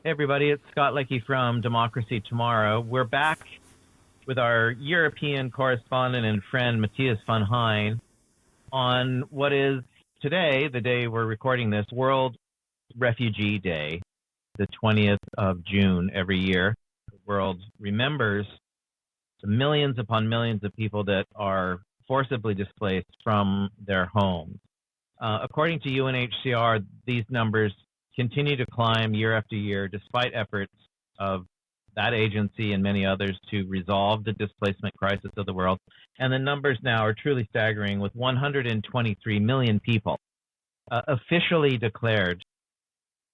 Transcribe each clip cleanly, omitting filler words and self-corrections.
Hey everybody, it's Scott Leckie from Democracy Tomorrow. We're back with our European correspondent and friend Matthias van Hein on what is today, the day we're recording this, World Refugee Day, the 20th of June every year. The world remembers the millions upon millions of people that are forcibly displaced from their homes. According to UNHCR, these numbers continue to climb year after year, despite efforts of that agency and many others to resolve the displacement crisis of the world. And the numbers now are truly staggering, with 123 million people officially declared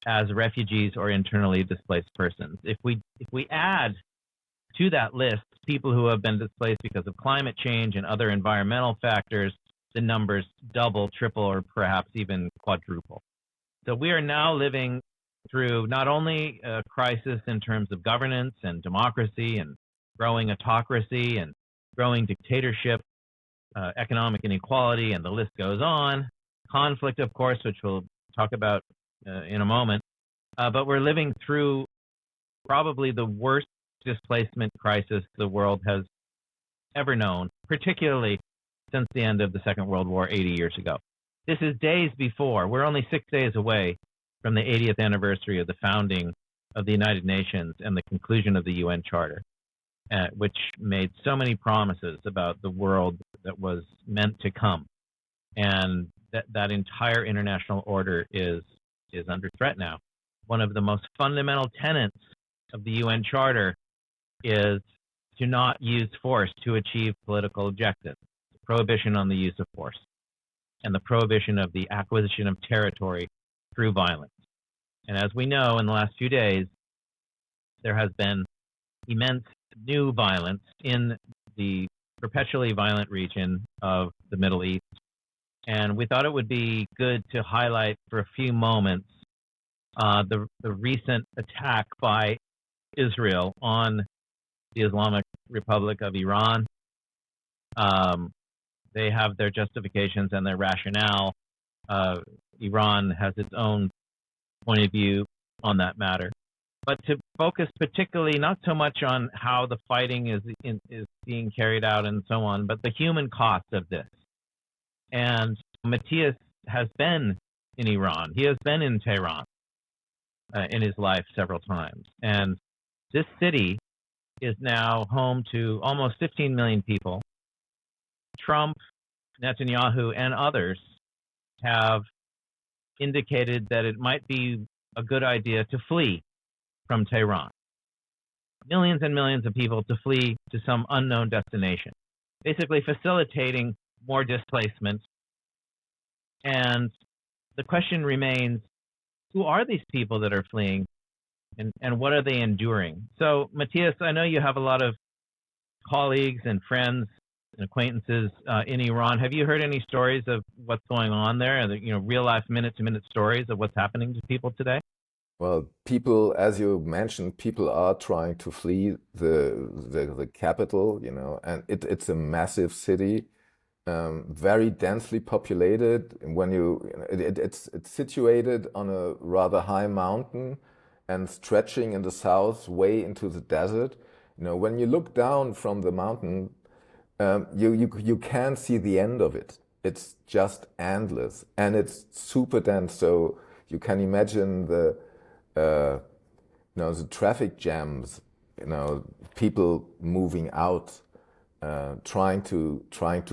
as refugees or internally displaced persons. If we add to that list people who have been displaced because of climate change and other environmental factors, the numbers double, triple, or perhaps even quadruple. So we are now living through not only a crisis in terms of governance and democracy and growing autocracy and growing dictatorship, economic inequality, and the list goes on. Conflict, of course, which we'll talk about in a moment. But we're living through probably the worst displacement crisis the world has ever known, particularly since the end of the Second World War 80 years ago. This is days before. We're only 6 days away from the 80th anniversary of the founding of the United Nations and the conclusion of the UN Charter, which made so many promises about the world that was meant to come. And that entire international order is under threat now. One of the most fundamental tenets of the UN Charter is to not use force to achieve political objectives, prohibition on the use of force, and the prohibition of the acquisition of territory through violence. And as we know, in the last few days, there has been immense new violence in the perpetually violent region of the Middle East. And we thought it would be good to highlight for a few moments the recent attack by Israel on the Islamic Republic of Iran. They have their justifications and their rationale. Iran has its own point of view on that matter. But to focus particularly not so much on how the fighting is being carried out and so on, but the human cost of this. And Matthias has been in Iran. He has been in Tehran in his life several times. And this city is now home to almost 15 million people. Trump, Netanyahu, and others have indicated that it might be a good idea to flee from Tehran. Millions and millions of people to flee to some unknown destination, basically facilitating more displacement. And the question remains, who are these people that are fleeing, and what are they enduring? So, Matthias, I know you have a lot of colleagues and friends and acquaintances in Iran. Have you heard any stories of what's going on there? Real life, minute-to-minute stories of what's happening to people today? Well, people, as you mentioned, people are trying to flee the capital, and it's a massive city, very densely populated. When it's situated on a rather high mountain and stretching in the south way into the desert. When you look down from the mountain, you can't see the end of it. It's just endless, and it's super dense. So you can imagine the traffic jams. People moving out, trying to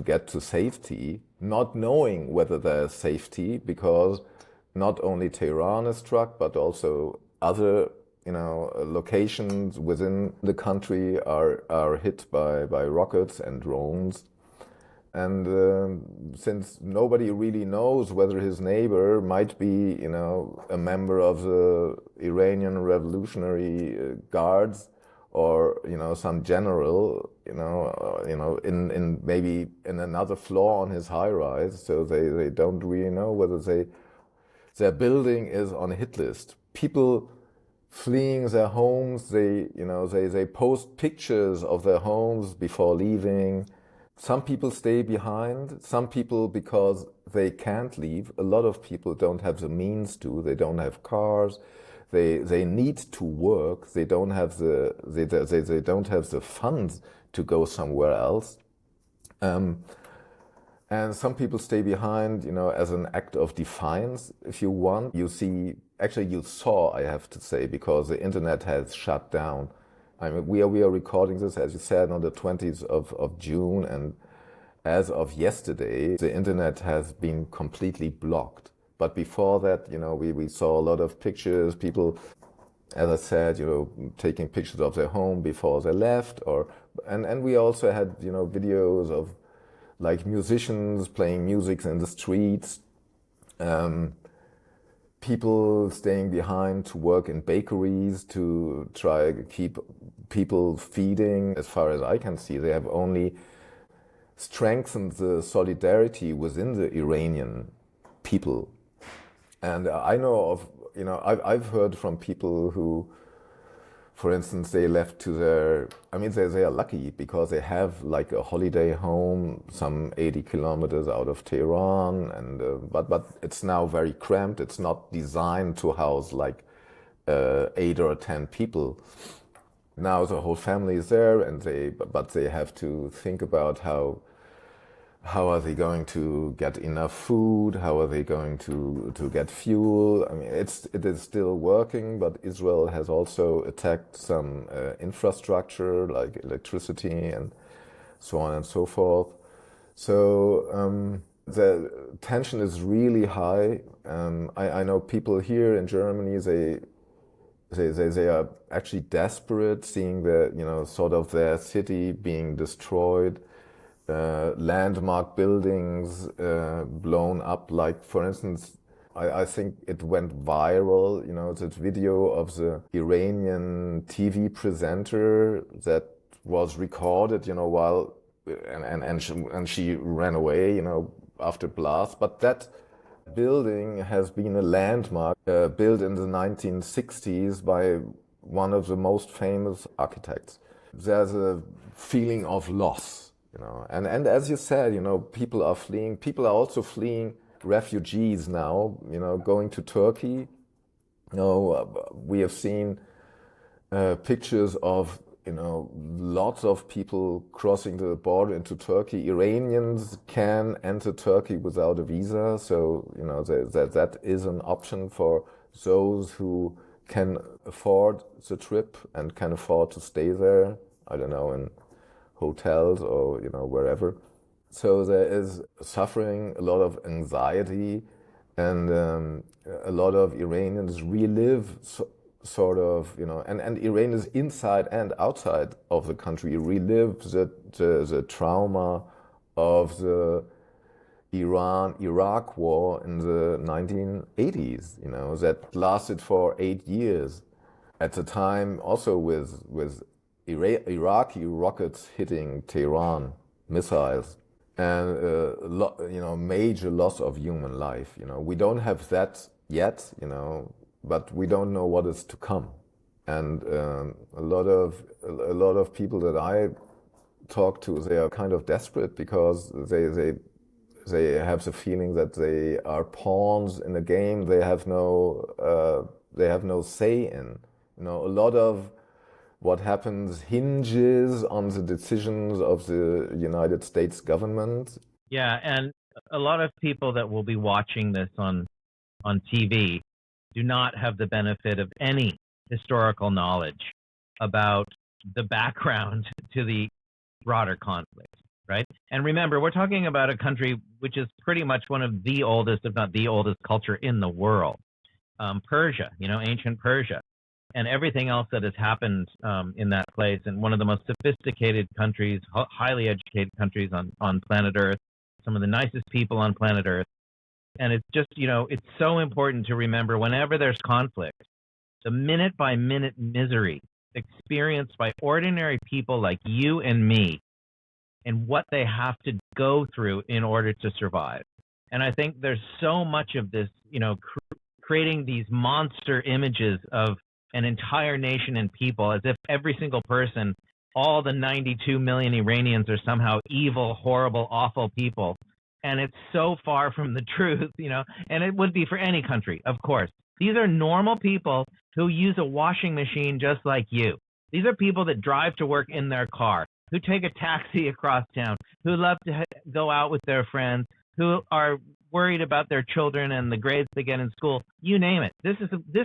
get to safety, not knowing whether there's safety, because not only Tehran is struck, but also other locations within the country are hit by rockets and drones. And since nobody really knows whether his neighbor might be, a member of the Iranian Revolutionary Guards, or some general, in maybe in another floor on his high-rise, so they don't really know whether their building is on a hit list. People fleeing their homes, they post pictures of their homes before leaving. Some people stay behind, some people because they can't leave. A lot of people don't have the means to, they don't have cars, they need to work. They don't have they don't have the funds to go somewhere else. And some people stay behind, as an act of defiance, if you want. You see, actually you saw, I have to say, because the internet has shut down. I mean, we are recording this, as you said, on the 20th of June, and as of yesterday, the internet has been completely blocked. But before that, we saw a lot of pictures, people, as I said, taking pictures of their home before they left, and we also had, videos of like musicians playing music in the streets, people staying behind to work in bakeries to try to keep people feeding. As far as I can see, they have only strengthened the solidarity within the Iranian people. And I know of, I've heard from people who, for instance, they left to they are lucky because they have like a holiday home some 80 kilometers out of Tehran, and but it's now very cramped. It's not designed to house like 8 or 10 people. Now the whole family is there, and they have to think about how are they going to get enough food? How are they going to get fuel? I mean, it is still working, but Israel has also attacked some infrastructure like electricity and so on and so forth. So the tension is really high. I know people here in Germany, they are actually desperate, seeing sort of their city being destroyed. Landmark buildings blown up. Like, for instance, I think it went viral, that video of the Iranian TV presenter that was recorded, while, and she ran away, after blast. But that building has been a landmark built in the 1960s by one of the most famous architects. There's a feeling of loss. And as you said, people are fleeing. People are also fleeing, refugees now, going to Turkey. We have seen pictures of, lots of people crossing the border into Turkey. Iranians can enter Turkey without a visa. So, that is an option for those who can afford the trip and can afford to stay there. I don't know, in hotels or wherever. So there is suffering, a lot of anxiety, and a lot of Iranians relive sort of, and Iranians inside and outside of the country relive the trauma of the Iran-Iraq war in the 1980s, that lasted for 8 years. At the time, also with Iraqi rockets hitting Tehran, missiles, and major loss of human life. We don't have that yet, but we don't know what is to come. And a lot of people that I talk to, they are kind of desperate because they have the feeling that they are pawns in a game they have no say in. A lot of what happens hinges on the decisions of the United States government. Yeah, and a lot of people that will be watching this on TV do not have the benefit of any historical knowledge about the background to the broader conflict, right? And remember, we're talking about a country which is pretty much one of the oldest, if not the oldest, culture in the world. Persia, ancient Persia. And everything else that has happened in that place, and one of the most sophisticated countries, highly educated countries on planet Earth, some of the nicest people on planet Earth. And it's just, it's so important to remember whenever there's conflict, the minute by minute misery experienced by ordinary people like you and me, and what they have to go through in order to survive. And I think there's so much of this, creating these monster images of an entire nation and people, as if every single person, all the 92 million Iranians, are somehow evil, horrible, awful people. And it's so far from the truth, and it would be for any country, of course. These are normal people who use a washing machine just like you. These are people that drive to work in their car, who take a taxi across town, who love to go out with their friends, who are worried about their children and the grades they get in school. You name it. This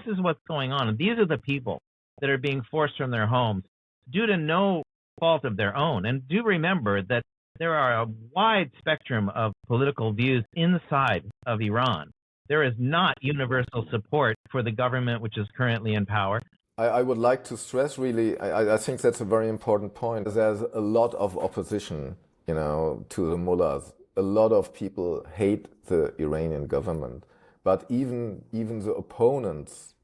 is what's going on. And these are the people that are being forced from their homes due to no fault of their own. And do remember that there are a wide spectrum of political views inside of Iran. There is not universal support for the government which is currently in power. I would like to stress really, I think that's a very important point. There's a lot of opposition, to the mullahs. A lot of people hate the Iranian government, but even the opponents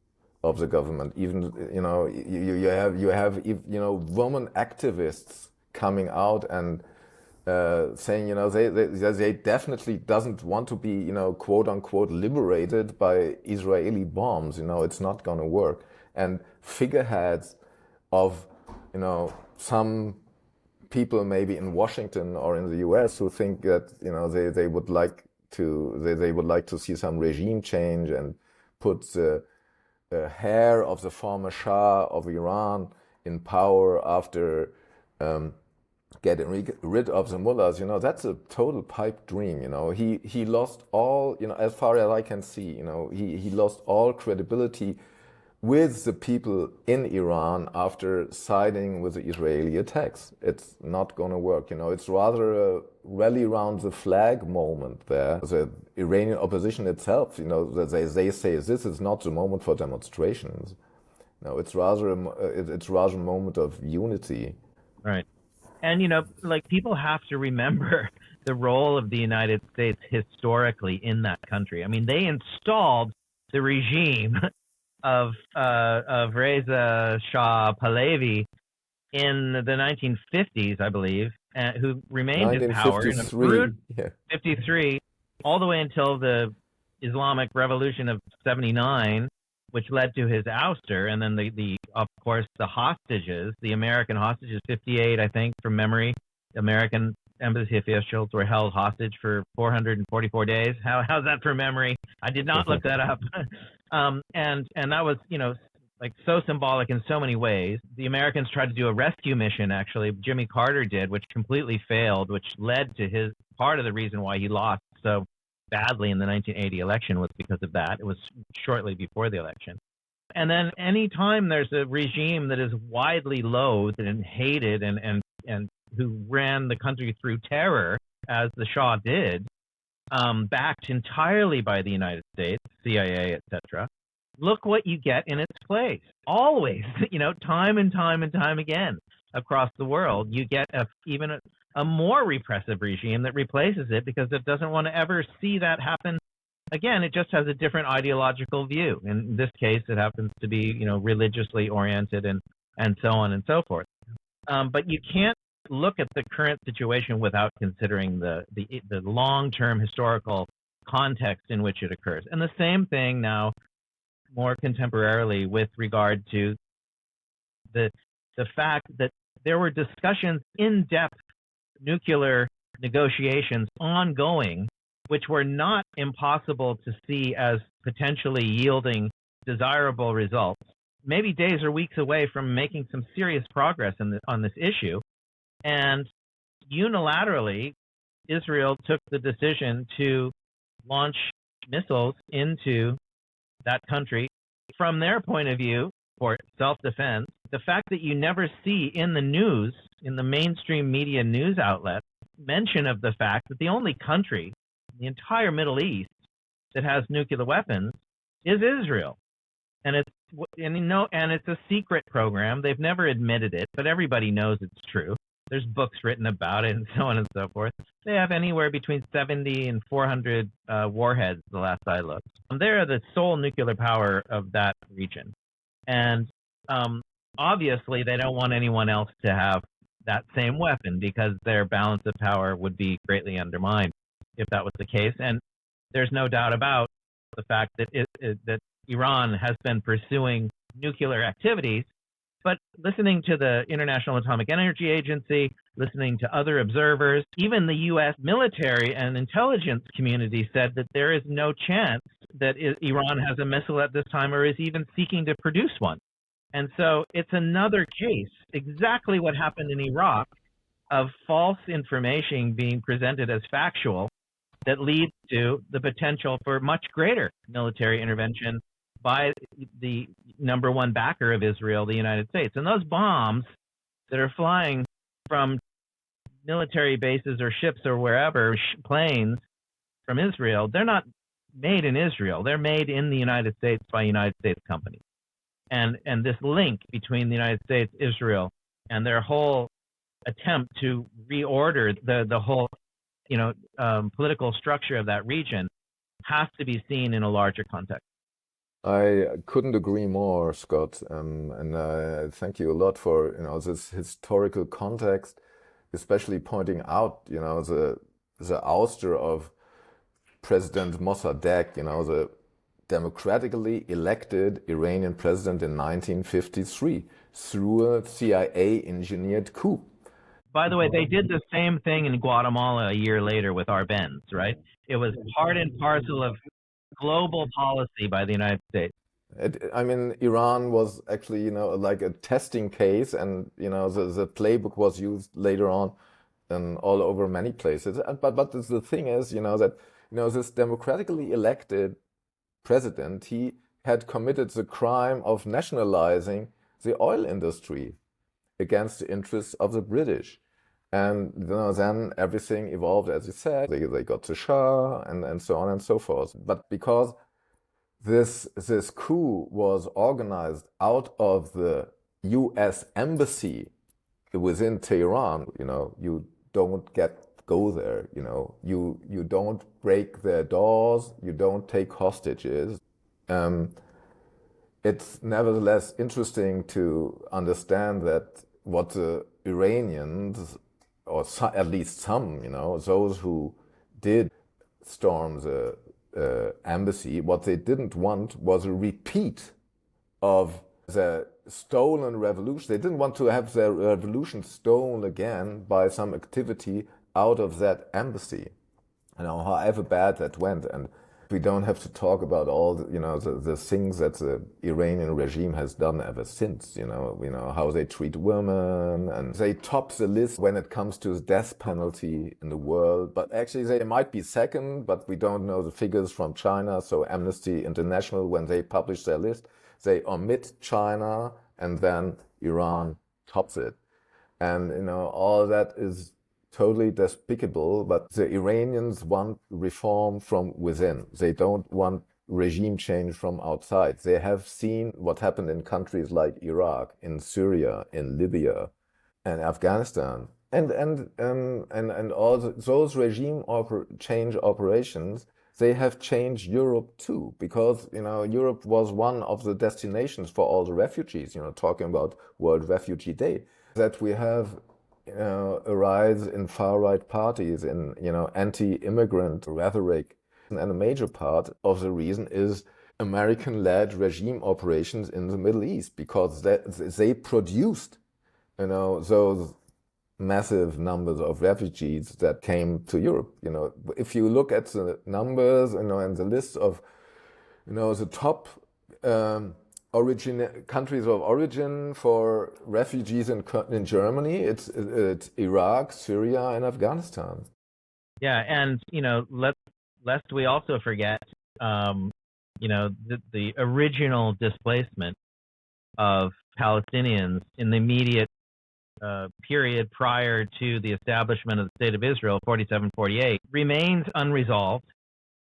of the government, even you have women activists coming out and saying they definitely doesn't want to be quote unquote liberated by Israeli bombs. It's not going to work. And figureheads of some people maybe in Washington or in the US who think that they would like to see some regime change and put the heir of the former Shah of Iran in power after getting rid of the mullahs. That's a total pipe dream. He lost all, as far as I can see, he lost all credibility with the people in Iran after siding with the Israeli attacks. It's not going to work. It's rather a rally around the flag moment there. The Iranian opposition itself, they say this is not the moment for demonstrations. No, it's rather a moment of unity. Right. And, people have to remember the role of the United States historically in that country. I mean, they installed the regime of Reza Shah Pahlavi in the 1950s, I believe, who remained in power in a crude 53 all the way until the Islamic Revolution of 79, which led to his ouster, and then the of course the hostages, the American hostages, 58, I think, from memory. American embassy officials were held hostage for 444 days. How's that for memory? I did not look that up. And that was, like so symbolic in so many ways. The Americans tried to do a rescue mission, actually. Jimmy Carter did, which completely failed, which led to part of the reason why he lost so badly in the 1980 election was because of that. It was shortly before the election. And then any time there's a regime that is widely loathed and hated and who ran the country through terror, as the Shah did, backed entirely by the United States, CIA, etc., look what you get in its place. Always, time and time and time again across the world, you get even a more repressive regime that replaces it because it doesn't want to ever see that happen again. It just has a different ideological view. In this case, it happens to be, religiously oriented and so on and so forth. But you can't look at the current situation without considering the long-term historical context in which it occurs. And the same thing now, more contemporarily, with regard to the fact that there were discussions, in-depth nuclear negotiations ongoing, which were not impossible to see as potentially yielding desirable results, maybe days or weeks away from making some serious progress on this issue. And unilaterally, Israel took the decision to launch missiles into that country. From their point of view, for self-defense, the fact that you never see in the news, in the mainstream media news outlets, mention of the fact that the only country in the entire Middle East that has nuclear weapons is Israel. And it's a secret program. They've never admitted it, but everybody knows it's true. There's books written about it and so on and so forth. They have anywhere between 70 and 400 warheads, the last I looked. They're the sole nuclear power of that region. And obviously, they don't want anyone else to have that same weapon because their balance of power would be greatly undermined if that was the case. And there's no doubt about the fact that that Iran has been pursuing nuclear activities But listening to the International Atomic Energy Agency, listening to other observers, even the U.S. military and intelligence community said that there is no chance that Iran has a missile at this time or is even seeking to produce one. And so it's another case, exactly what happened in Iraq, of false information being presented as factual that leads to the potential for much greater military intervention by the number one backer of Israel, the United States. And those bombs that are flying from military bases or ships or wherever, planes from Israel, they're not made in Israel. They're made in the United States by United States companies. And this link between the United States, Israel, and their whole attempt to reorder the whole political structure of that region has to be seen in a larger context. I couldn't agree more, Scott, and thank you a lot for this historical context, especially pointing out the ouster of President Mossadegh, the democratically elected Iranian president in 1953 through a CIA-engineered coup. By the way, they did the same thing in Guatemala a year later with Arbenz, right? It was part and parcel of global policy by the United States. Iran was actually, like a testing case, and the playbook was used later on all over many places. But the thing is, that this democratically elected president, he had committed the crime of nationalizing the oil industry against the interests of the British. And then everything evolved, as you said. They got the Shah and so on and so forth. But because this coup was organized out of the U.S. embassy within Tehran, you don't go there, you don't break their doors, you don't take hostages. It's nevertheless interesting to understand that what the Iranians, or at least some, those who did storm the embassy, what they didn't want was a repeat of the stolen revolution. They didn't want to have their revolution stolen again by some activity out of that embassy. However bad that went, and we don't have to talk about all the things that the Iranian regime has done ever since. How they treat women, and they top the list when it comes to the death penalty in the world. But actually, they might be second, but we don't know the figures from China. So Amnesty International, when they publish their list, they omit China, and then Iran tops it. And all that is totally despicable, but the Iranians want reform from within. They don't want regime change from outside. They have seen what happened in countries like Iraq, in Syria, in Libya, and Afghanistan, and all those regime change operations. They have changed Europe too, because Europe was one of the destinations for all the refugees. Talking about World Refugee Day, that we have a rise in far-right parties, in anti-immigrant rhetoric, and a major part of the reason is American-led regime operations in the Middle East, because they produced those massive numbers of refugees that came to Europe. If you look at the numbers, and the list of the top countries of origin for refugees in Germany, it's Iraq, Syria, and Afghanistan. Yeah, and lest we also forget, the original displacement of Palestinians in the immediate period prior to the establishment of the State of Israel, 47-48, remains unresolved,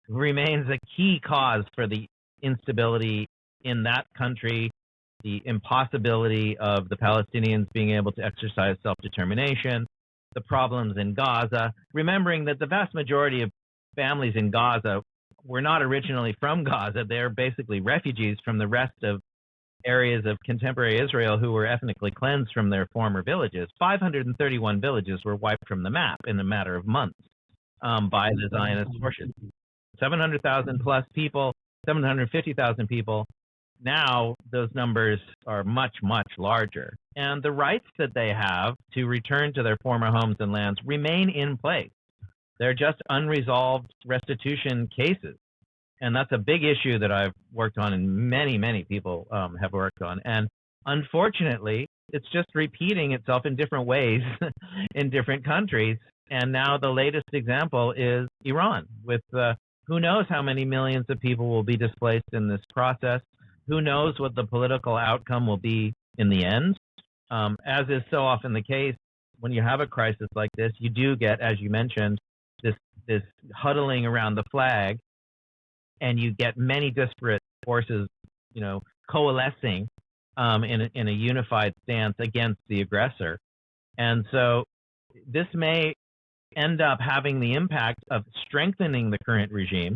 remains a key cause for the instability in that country, the impossibility of the Palestinians being able to exercise self-determination, the problems in Gaza, remembering that the vast majority of families in Gaza were not originally from Gaza. They're basically refugees from the rest of areas of contemporary Israel who were ethnically cleansed from their former villages. 531 villages were wiped from the map in a matter of months by the Zionist forces. 700,000 plus people, 750,000 people Now those numbers are much, much larger. And the rights that they have to return to their former homes and lands remain in place. They're just unresolved restitution cases. And that's a big issue that I've worked on, and many, many people have worked on. And unfortunately, it's just repeating itself in different ways in different countries. And now the latest example is Iran, with who knows how many millions of people will be displaced in this process. Who knows what the political outcome will be in the end. As is so often the case, when you have a crisis like this, you do get, as you mentioned, this huddling around the flag, and you get many disparate forces, coalescing in a unified stance against the aggressor. And so this may end up having the impact of strengthening the current regime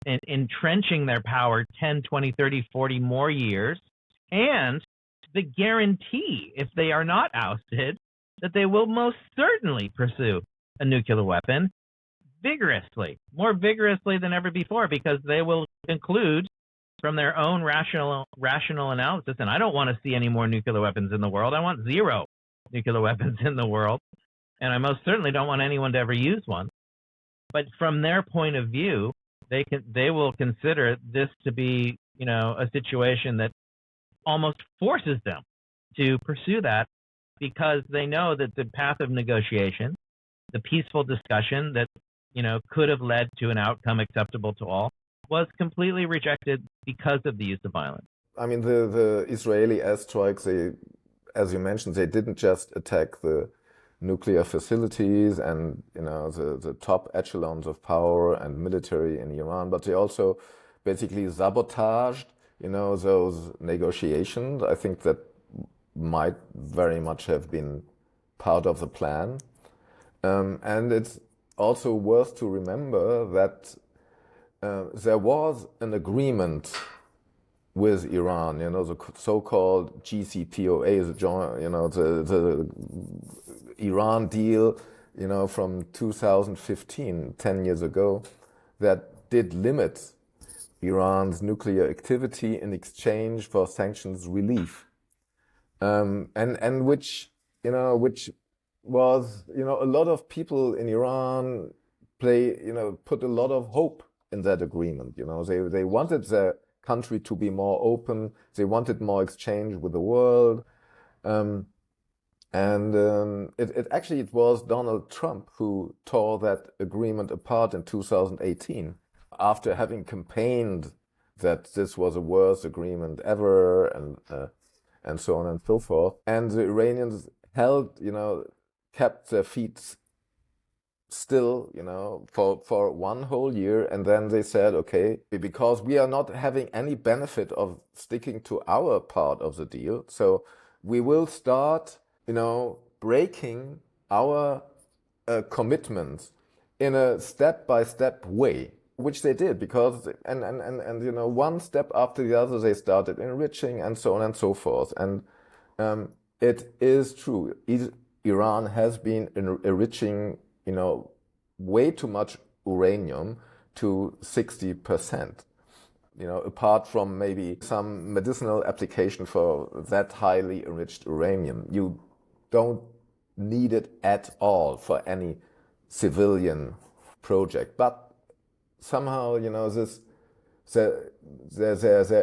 and entrenching their power 10, 20, 30, 40 more years, and the guarantee, if they are not ousted, that they will most certainly pursue a nuclear weapon vigorously, more vigorously than ever before, because they will conclude from their own rational analysis, and I don't want to see any more nuclear weapons in the world. I want zero nuclear weapons in the world, and I most certainly don't want anyone to ever use one. But from their point of view, they will consider this to be, a situation that almost forces them to pursue that, because they know that the path of negotiation, the peaceful discussion that could have led to an outcome acceptable to all, was completely rejected because of the use of violence. I mean, the Israeli airstrikes, as you mentioned, they didn't just attack the nuclear facilities and the top echelons of power and military in Iran, but they also basically sabotaged those negotiations. I think that might very much have been part of the plan, and it's also worth to remember that there was an agreement with Iran, the so-called JCPOA, the Iran deal, from 2015, 10 years ago, that did limit Iran's nuclear activity in exchange for sanctions relief, and which was, a lot of people in Iran put a lot of hope in that agreement. They wanted their country to be more open. They wanted more exchange with the world. It was Donald Trump who tore that agreement apart in 2018, after having campaigned that this was the worst agreement ever, and so on and so forth. And the Iranians kept their feet still, for one whole year, and then they said, okay, because we are not having any benefit of sticking to our part of the deal, so we will start, breaking our commitments in a step-by-step way, which they did, because one step after the other they started enriching, and so on and so forth. And it is true, Iran has been enriching, way too much uranium, to 60%. Apart from maybe some medicinal application for that highly enriched uranium, you don't need it at all for any civilian project. But somehow, their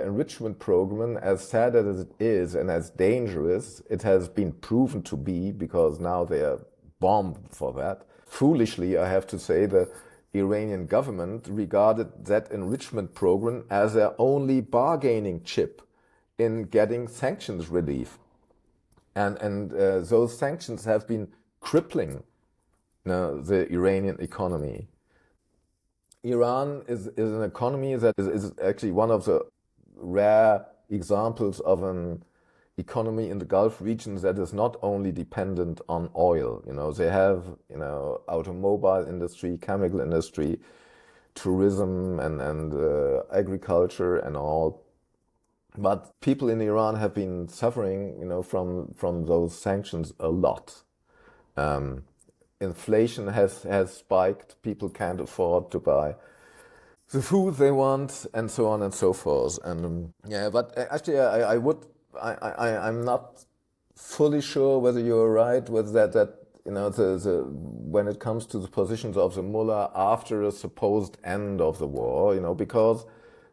enrichment program, as sad as it is and as dangerous it has been proven to be, because now they are bombed for that. Foolishly, I have to say, the Iranian government regarded that enrichment program as their only bargaining chip in getting sanctions relief. And those sanctions have been crippling the Iranian economy. Iran is an economy that is actually one of the rare examples of an economy in the Gulf region that is not only dependent on oil. They have, automobile industry, chemical industry, tourism, and agriculture and all. But people in Iran have been suffering, from those sanctions a lot. Inflation has spiked. People can't afford to buy the food they want, and so on and so forth. And yeah, but actually, I'm not fully sure whether you're right with that when it comes to the positions of the mullah after a supposed end of the war, because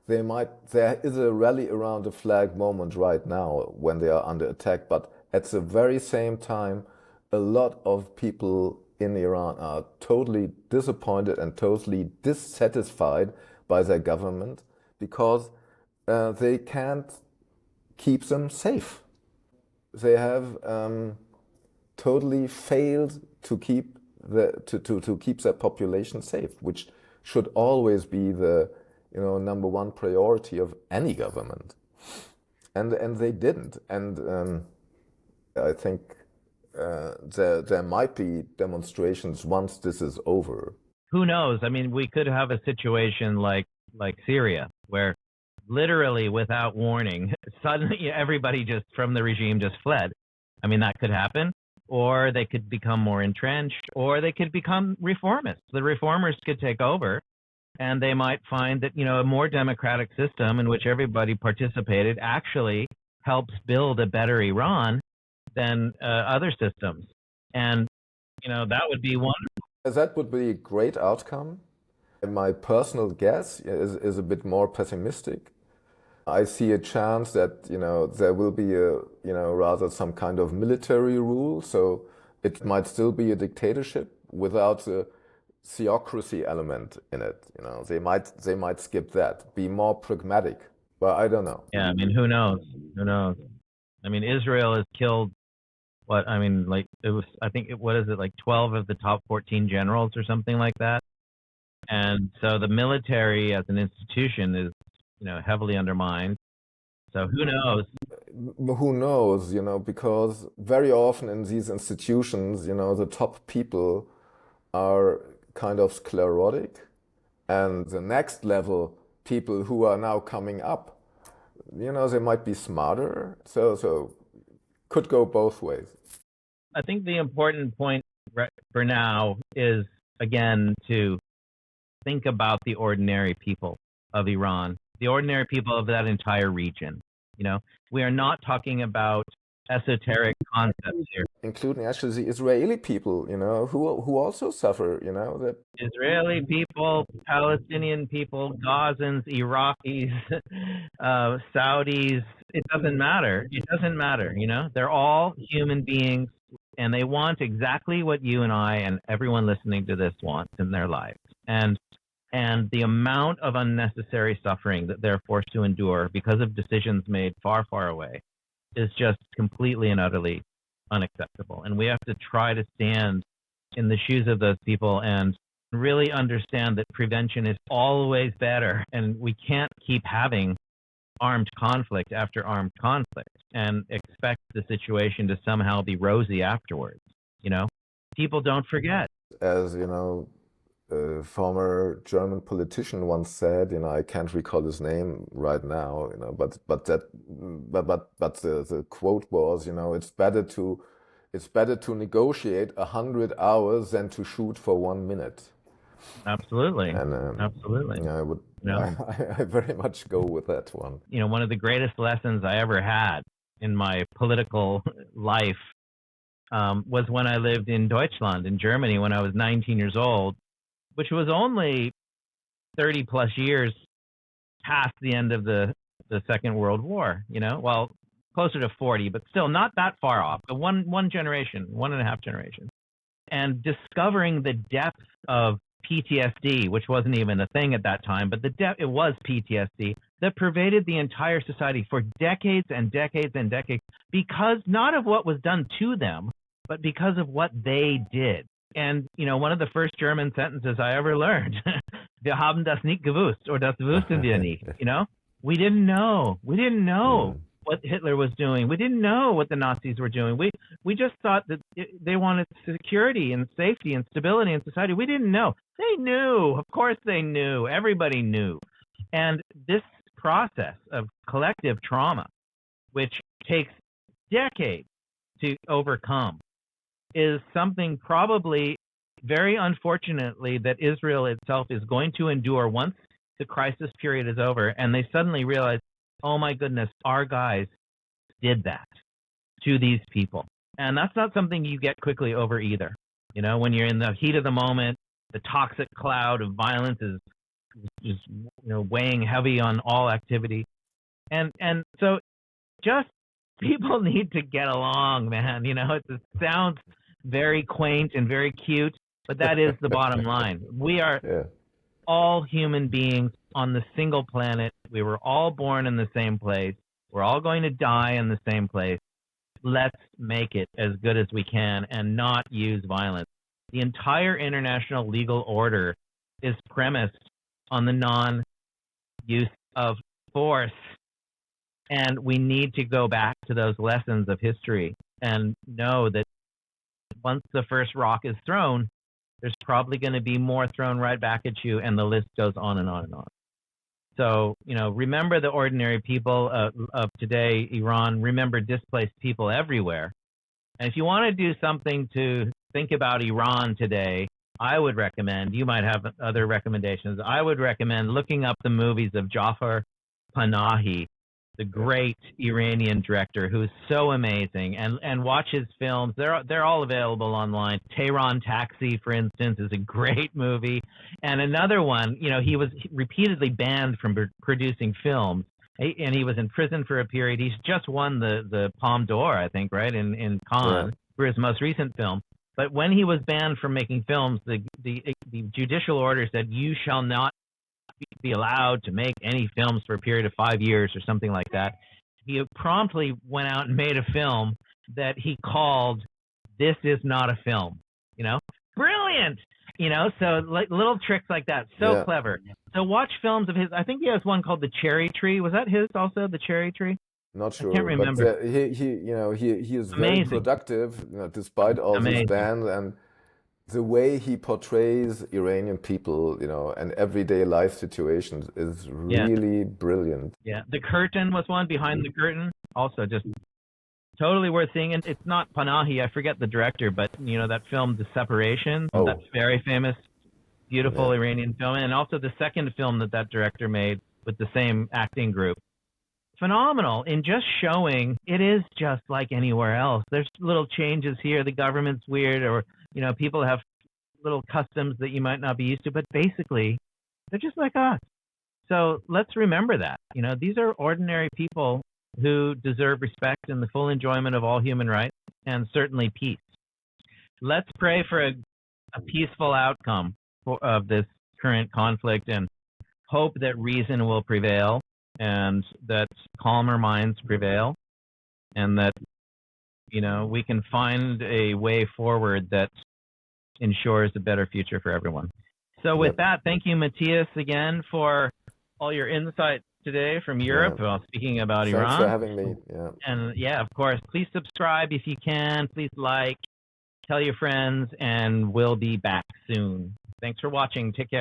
there is a rally around the flag moment right now when they are under attack, but at the very same time, a lot of people in Iran are totally disappointed and totally dissatisfied by their government because they can't keep them safe. They have totally failed to keep to keep their population safe, which should always be the number one priority of any government, and they didn't. And I think there might be demonstrations once this is over. Who knows? I mean, we could have a situation like Syria, where literally without warning, suddenly everybody just from the regime just fled. I mean, that could happen. Or they could become more entrenched, or they could become reformists. The reformers could take over, and they might find that a more democratic system in which everybody participated actually helps build a better Iran than other systems. And that would be wonderful. That would be a great outcome. My personal guess is a bit more pessimistic. I see a chance that there will be rather some kind of military rule, so it might still be a dictatorship without the theocracy element in it. They might skip that, be more pragmatic. But I don't know. Yeah, I mean, who knows? Who knows? I mean, Israel has killed what? I mean, like what is it, like 12 of the top 14 generals or something like that? And so the military as an institution is heavily undermined. So who knows? Who knows, because very often in these institutions, the top people are kind of sclerotic, and the next level people who are now coming up, they might be smarter. So could go both ways. I think the important point for now is, again, to think about the ordinary people of Iran, the ordinary people of that entire region. We are not talking about esoteric concepts here. Including actually the Israeli people, who also suffer, that Israeli people, Palestinian people, Gazans, Iraqis, Saudis, it doesn't matter. It doesn't matter, They're all human beings, and they want exactly what you and I and everyone listening to this wants in their lives. And the amount of unnecessary suffering that they're forced to endure because of decisions made far, far away is just completely and utterly unacceptable. And we have to try to stand in the shoes of those people and really understand that prevention is always better. And we can't keep having armed conflict after armed conflict and expect the situation to somehow be rosy afterwards. People don't forget. As a former German politician once said, I can't recall his name right now, but the quote was, it's better to negotiate 100 hours than to shoot for 1 minute. Absolutely. And absolutely. I very much go with that one. One of the greatest lessons I ever had in my political life was when I lived in Deutschland, in Germany, when I was 19 years old, which was only 30 plus years past the end of the Second World War, well, closer to 40, but still not that far off, but one generation, 1.5 generations. And discovering the depth of PTSD, which wasn't even a thing at that time, but it was PTSD that pervaded the entire society for decades and decades and decades, because not of what was done to them, but because of what they did. And, one of the first German sentences I ever learned, wir haben das nicht gewusst, or das wussten wir nicht, We didn't know. We didn't know what Hitler was doing. We didn't know what the Nazis were doing. We just thought that they wanted security and safety and stability in society. We didn't know. They knew. Of course they knew. Everybody knew. And this process of collective trauma, which takes decades to overcome, is something probably, very unfortunately, that Israel itself is going to endure once the crisis period is over, and they suddenly realize, oh my goodness, our guys did that to these people. And that's not something you get quickly over either. You know, when you're in the heat of the moment, the toxic cloud of violence is just, weighing heavy on all activity. And so just people need to get along, man. It sounds very quaint and very cute, but that is the bottom line. We are all human beings on the single planet. We were all born in the same place. We're all going to die in the same place. Let's make it as good as we can and not use violence. The entire international legal order is premised on the non-use of force. And we need to go back to those lessons of history and know that once the first rock is thrown, there's probably going to be more thrown right back at you, and the list goes on and on and on. So, remember the ordinary people of today, Iran. Remember displaced people everywhere. And if you want to do something to think about Iran today, I would recommend, you might have other recommendations, I would recommend looking up the movies of Jafar Panahi, the great Iranian director who's so amazing, and watch his films. They're all available online. Tehran Taxi, for instance, is a great movie. And another one, he was repeatedly banned from producing films, and he was in prison for a period. He's just won the Palme d'Or, I think, right, in Cannes for his most recent film. But when he was banned from making films, the judicial order said, you shall not be allowed to make any films for a period of 5 years or something like that. He promptly went out and made a film that he called This Is Not a Film. Brilliant. So little tricks like that, so clever. So watch films of his. I think he has one called The Cherry Tree. Was that his also, The Cherry Tree? Not sure. I can't remember. But he is very productive, despite all these bans, and the way he portrays Iranian people, and everyday life situations is really brilliant. Yeah, The Curtain was one, Behind the Curtain, also just totally worth seeing. And it's not Panahi, I forget the director, but that film, The Separation, that's very famous, beautiful Iranian film, and also the second film that director made with the same acting group. Phenomenal in just showing it is just like anywhere else. There's little changes here. The government's weird, or people have little customs that you might not be used to, but basically they're just like us. So let's remember that. These are ordinary people who deserve respect and the full enjoyment of all human rights, and certainly peace. Let's pray for a peaceful outcome of this current conflict, and hope that reason will prevail, and that calmer minds prevail, and that we can find a way forward that ensures a better future for everyone. So with that, thank you, Matthias, again for all your insight today from Europe. Well, speaking about Iran. Thanks for having me. And of course, please subscribe if you can. Please like, tell your friends, and we'll be back soon. Thanks for watching. Take care.